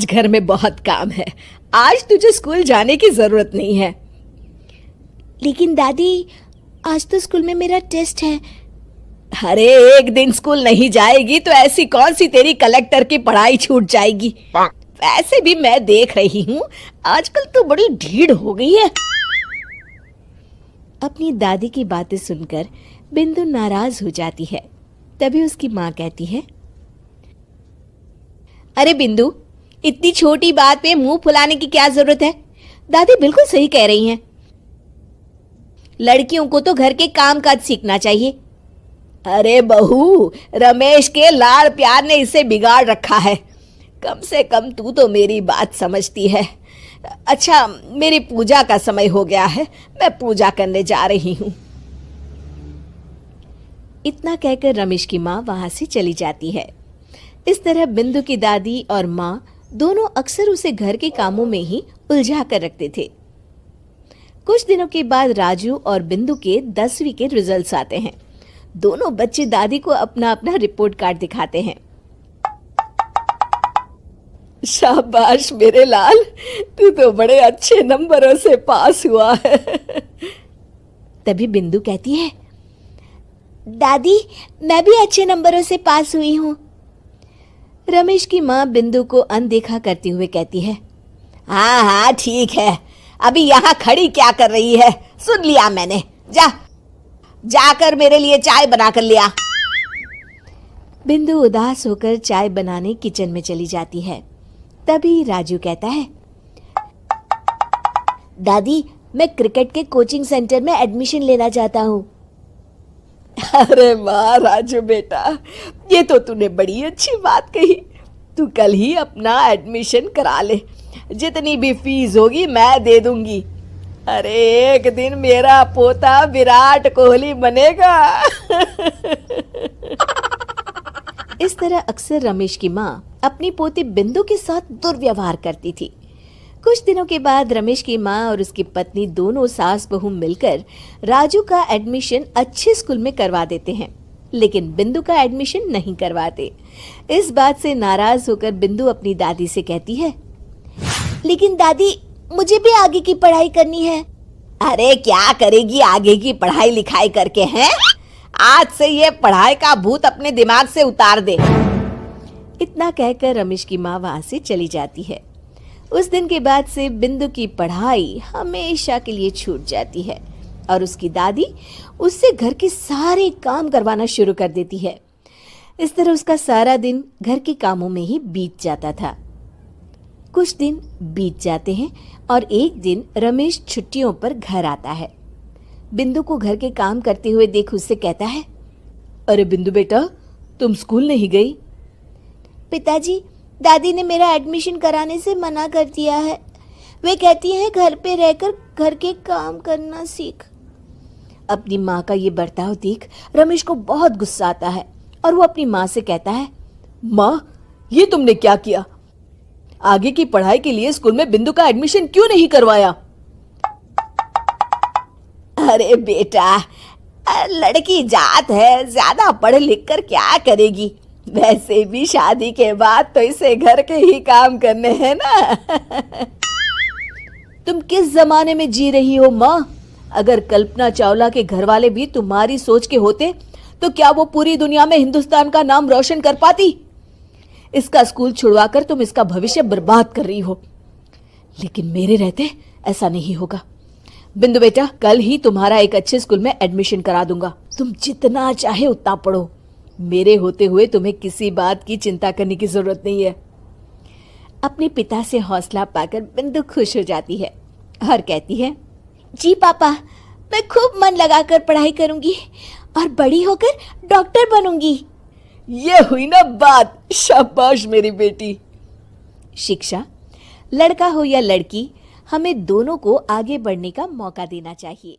घर में बहुत काम है। आज तुझे स्कूल जाने की जरूरत नहीं है। लेकिन दादी, आज तो स्कूल में मेरा टेस्ट है। अरे एक दिन स्कूल नहीं जाएगी तो ऐसी कौन सी तेरी कलेक्टर की पढ़ाई छूट जाएगी। वैसे भी मैं देख रही हूँ आजकल तो बड़ी ढीठ हो गई है। अपनी दादी की बातें सुनकर बिंदु नाराज हो जाती है। तभी उसकी माँ कहती है, अरे बिंदु, इतनी छोटी बात पे मुंह फुलाने की क्या जरूरत है। दादी बिल्कुल सही कह रही हैं। लड़कियों को तो घर के काम काज सीखना चाहिए। अरे बहू, रमेश के लाड़ प्यार ने इसे बिगाड़ रखा है। कम से कम तू तो मेरी बात समझती है। अच्छा, मेरी पूजा का समय हो गया है, मैं पूजा करने जा रही हूँ। इतना कहकर रमेश की माँ वहां से चली जाती है। इस तरह बिंदु की दादी और माँ दोनों अक्सर उसे घर के कामों में ही उलझा कर रखते थे। कुछ दिनों के बाद राजू और बिंदु के 10वीं के रिजल्ट्स आते हैं। दोनों बच्चे दादी को अपना अपना रिपोर्ट कार्ड दिखाते हैं। शाबाश मेरे लाल, तू तो बड़े अच्छे नंबरों से पास हुआ है। तभी बिंदु कहती है, दादी मैं भी अच्छे नंबरों से पास हुई हूँ। रमेश की माँ बिंदु को अनदेखा करते हुए कहती है, हाँ हाँ ठीक है, अभी यहाँ खड़ी क्या कर रही है, सुन लिया मैंने। जाकर मेरे लिए चाय बना कर लिया। बिंदु उदास होकर चाय बनाने किचन में चली जाती है। तभी राजू कहता है, दादी मैं क्रिकेट के कोचिंग सेंटर में एडमिशन लेना चाहता हूँ। अरे वाह राजू बेटा, ये तो तूने बड़ी अच्छी बात कही। तू कल ही अपना एडमिशन करा ले, जितनी भी फीस होगी मैं दे दूंगी। अरे एक दिन मेरा पोता विराट कोहली बनेगा। इस तरह अक्सर रमेश की माँ अपनी पोती बिंदु के साथ दुर्व्यवहार करती थी। कुछ दिनों के बाद रमेश की माँ और उसकी पत्नी दोनों सास बहू मिलकर राजू का एडमिशन अच्छे स्कूल में करवा देते हैं, लेकिन बिंदु का एडमिशन नहीं करवाते। इस बात से नाराज होकर बिंदु अपनी दादी से कहती है, लेकिन दादी मुझे भी आगे की पढ़ाई करनी है। अरे क्या करेगी आगे की पढ़ाई लिखाई करके, हैं? आज से ये पढ़ाई का भूत अपने दिमाग से उतार दे। इतना कहकर रमेश की माँ वहां से चली जाती है। उस दिन के बाद से बिंदु की पढ़ाई हमेशा के लिए छूट जाती है और उसकी दादी उससे घर के सारे काम करवाना शुरू कर देती है। इस तरह उसका सारा दिन घर के कामों में ही बीत जाता था। कुछ दिन बीत जाते हैं और एक दिन रमेश छुट्टियों पर घर आता है। बिंदु को घर के काम करते हुए देख उससे कहता है, अरे बिंदु बेटा, तुम स्कूल नहीं गई? पिताजी, दादी ने मेरा एडमिशन कराने से मना कर दिया है। वे कहती हैं घर पे रहकर घर के काम करना सीख। अपनी माँ का ये बर्ताव देख रमेश को बहुत गुस्सा आता है और वो अपनी माँ से कहता है, माँ ये तुमने क्या किया? आगे की पढ़ाई के लिए स्कूल में बिंदु का एडमिशन क्यों नहीं करवाया? अरे बेटा, लड़की जात है, ज्यादा पढ़ लिख कर क्या करेगी? वैसे भी शादी के बाद तो इसे घर के ही काम करने हैं ना। तुम किस जमाने में जी रही हो माँ? अगर कल्पना चावला के घर वाले भी तुम्हारी सोच के होते तो क्या वो पूरी दुनिया में हिंदुस्तान का नाम रोशन कर पाती? इसका स्कूल छुड़वाकर तुम इसका भविष्य बर्बाद कर रही हो, लेकिन मेरे रहते ऐसा नहीं होगा। बिंदु बेटा, कल ही तुम्हारा एक अच्छे स्कूल में एडमिशन करा दूंगा। तुम जितना चाहे उतना पढ़ो। मेरे होते हुए तुम्हें किसी बात की चिंता करने की जरूरत नहीं है। अपने पिता से हौसला पाकर बिंदु खुश हो जाती है और कहती है, जी पापा, मैं खूब मन लगाकर पढ़ाई करूंगी और बड़ी होकर डॉक्टर बनूंगी। ये हुई ना बात, शाबाश मेरी बेटी। शिक्षा, लड़का हो या लड़की, हमें दोनों को आगे बढ़ने का मौका देना चाहिए।